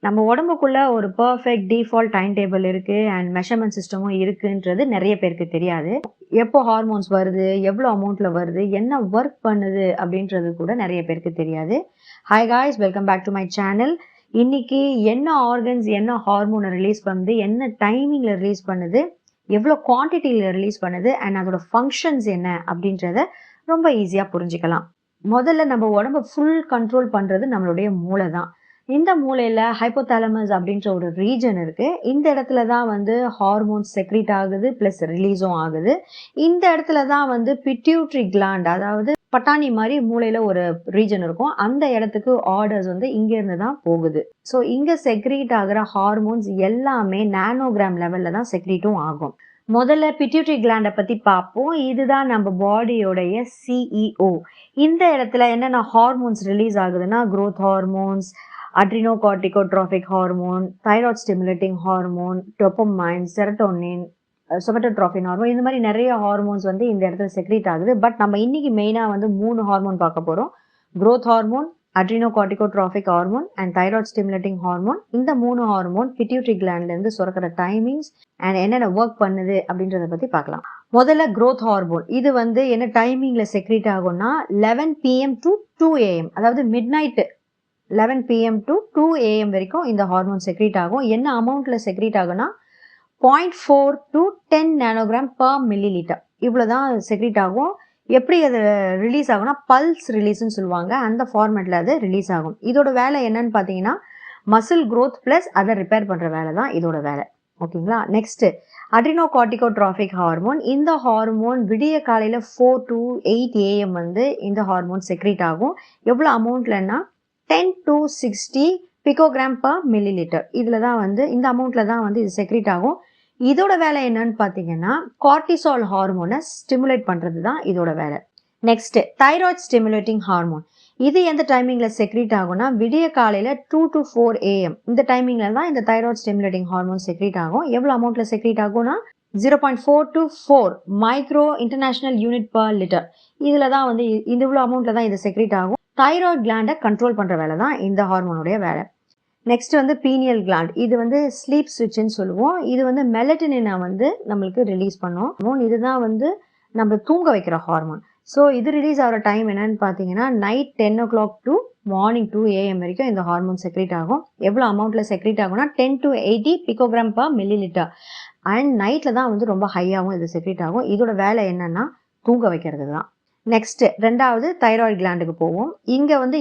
நம்ம உடம்புக்குள்ள ஒரு பெர்ஃபெக்ட் டிஃபால்ட் டைம் டேபிள் இருக்கு அண்ட் மெஷர்மெண்ட் சிஸ்டமும் இருக்குன்றது நிறைய பேருக்கு தெரியாது. எப்போ ஹார்மோன்ஸ் வருது, எவ்வளோ அமௌண்ட்ல வருது, என்ன ஒர்க் பண்ணுது அப்படின்றது கூட நிறைய பேருக்கு தெரியாது. Hi guys, welcome back to my channel. இன்னைக்கு என்ன ஆர்கன்ஸ் என்ன ஹார்மோனை ரிலீஸ் பண்ணுது, என்ன டைமிங்ல ரிலீஸ் பண்ணுது, எவ்வளோ குவான்டிட்டியில் ரிலீஸ் பண்ணுது அண்ட் அதோட ஃபங்க்ஷன்ஸ் என்ன அப்படின்றத ரொம்ப ஈஸியாக புரிஞ்சுக்கலாம். முதல்ல நம்ம உடம்ப ஃபுல் கண்ட்ரோல் பண்ணுறது நம்மளுடைய மூளை தான். இந்த மூளையில் ஹைப்போதாலமஸ் அப்படின்ற ஒரு ரீஜன் இருக்குது. இந்த இடத்துல தான் வந்து ஹார்மோன்ஸ் செக்ரீட் ஆகுது ப்ளஸ் ரிலீஸும் ஆகுது. இந்த இடத்துல தான் வந்து பிட்யூட்ரி கிளாண்ட், அதாவது பட்டாணி மாதிரி மூளையில் ஒரு ரீஜன் இருக்கும். அந்த இடத்துக்கு ஆர்டர்ஸ் வந்து இங்கேருந்து தான் போகுது. ஸோ இங்கே செக்ரீட் ஆகிற ஹார்மோன்ஸ் எல்லாமே நானோகிராம் லெவலில் தான் செக்ரீட்டும் ஆகும். முதல்ல பிட்யூட்ரி கிளாண்டை பற்றி பார்ப்போம். இதுதான் நம்ம பாடியோடைய சிஇஓ. இந்த இடத்துல என்னென்ன ஹார்மோன்ஸ் ரிலீஸ் ஆகுதுன்னா growth hormones, adrenocorticotropic hormone, thyroid stimulating hormone, dopamine, serotonin, somatotropin hormone, இந்த மாதிரி நிறைய ஹார்மோன்ஸ் வந்து இந்த இடத்துல செக்ரீட் ஆகுது. பட் நம்ம இன்னைக்கு மெயினாக வந்து 3 ஹார்மோன் பார்க்க போகிறோம். Growth hormone, adrenocorticotropic hormone and thyroid stimulating hormone. இந்த 3 ஹார்மோன் பிட்யூட்ரி கிளாண்ட்லேருந்து சுரக்கிற டைமிங்ஸ் அண்ட் என்னென்ன ஒர்க் பண்ணுது அப்படின்றத பற்றி பார்க்கலாம். முதல்ல க்ரோத் ஹார்மோன். இது வந்து என்ன டைமிங்கில் செக்ரீட் ஆகும்னா 11 PM to 2 AM, அதாவது mid night 11 PM to 2 AM வரைக்கும் இந்த ஹார்மோன் செக்ரீட் ஆகும். என்ன அமௌண்ட்டில் செக்ரீட் ஆகும்னா 0.4 to 10 nanogram per milli litre, இவ்வளோ தான் செக்ரீட் ஆகும். எப்படி அது ரிலீஸ் ஆகும்னா பல்ஸ் ரிலீஸ்ன்னு சொல்லுவாங்க, அந்த ஃபார்மேட்டில் அது ரிலீஸ் ஆகும். இதோட வேலை என்னன்னு பார்த்தீங்கன்னா மசில் க்ரோத் ப்ளஸ் அதை ரிப்பேர் பண்ணுற வேலை தான் இதோட வேலை. ஓகேங்களா. Next adrenocorticotropic hormone. இந்த ஹார்மோன் விடிய காலையில் 4 to 8 AM வந்து இந்த ஹார்மோன் செக்ரீட் ஆகும். எவ்வளோ அமௌண்ட்லன்னா 10 to 60 picogram per milli litre. இதில் தான் வந்து இந்த அமௌண்ட்டில் தான் வந்து இது செக்ரீட் ஆகும். இதோட வேலை என்னன்னு பார்த்தீங்கன்னா கார்டிசால் ஹார்மோனை ஸ்டிமுலேட் பண்ணுறது தான் இதோட வேலை. Next thyroid stimulating hormone. இது எந்த டைமிங்கில் செக்ரீட் ஆகும்னா விடிய காலையில் 2 to 4 AM, இந்த டைமிங்கில் தான் இந்த தைராய்ட் ஸ்டிமுலேட்டிங் ஹார்மோன் செக்ரீட் ஆகும். எவ்வளோ அமௌண்ட்டில் செக்ரீட் ஆகும்னா 0.4 to 4 micro international unit per litre. இதில் தான் வந்து இந்த இவ்வளோ அமௌண்ட்டில் தான் இது செக்ரீட் ஆகும். தைராய்ட் கிளாண்டை கண்ட்ரோல் பண்ணுற வேலை தான் இந்த ஹார்மோனுடைய வேலை. நெக்ஸ்ட் வந்து பீனியல் கிளாண்ட். இது வந்து ஸ்லீப் ஸ்விட்ச்னு சொல்லுவோம். இது வந்து மெலட்டனினை வந்து நம்மளுக்கு ரிலீஸ் பண்ணும். இதுதான் வந்து நம்ம தூங்க வைக்கிற ஹார்மோன். ஸோ இது ரிலீஸ் ஆகிற டைம் என்னன்னு பார்த்தீங்கன்னா night 10 o'clock to morning 2 AM வரைக்கும் இந்த ஹார்மோன் செக்ரீட் ஆகும். எவ்வளோ அமௌண்ட்டில் செக்ரீட் ஆகும்னா 10 to 80 picogram per milli litre. And நைட்டில் தான் வந்து ரொம்ப ஹையாகவும் இது செக்ரீட் ஆகும். இதோட வேலை என்னன்னா தூங்க வைக்கிறது தான். நெக்ஸ்ட் ரெண்டாவது தைராய்டு கிளாண்டுக்கு போவோம். இங்கே வந்து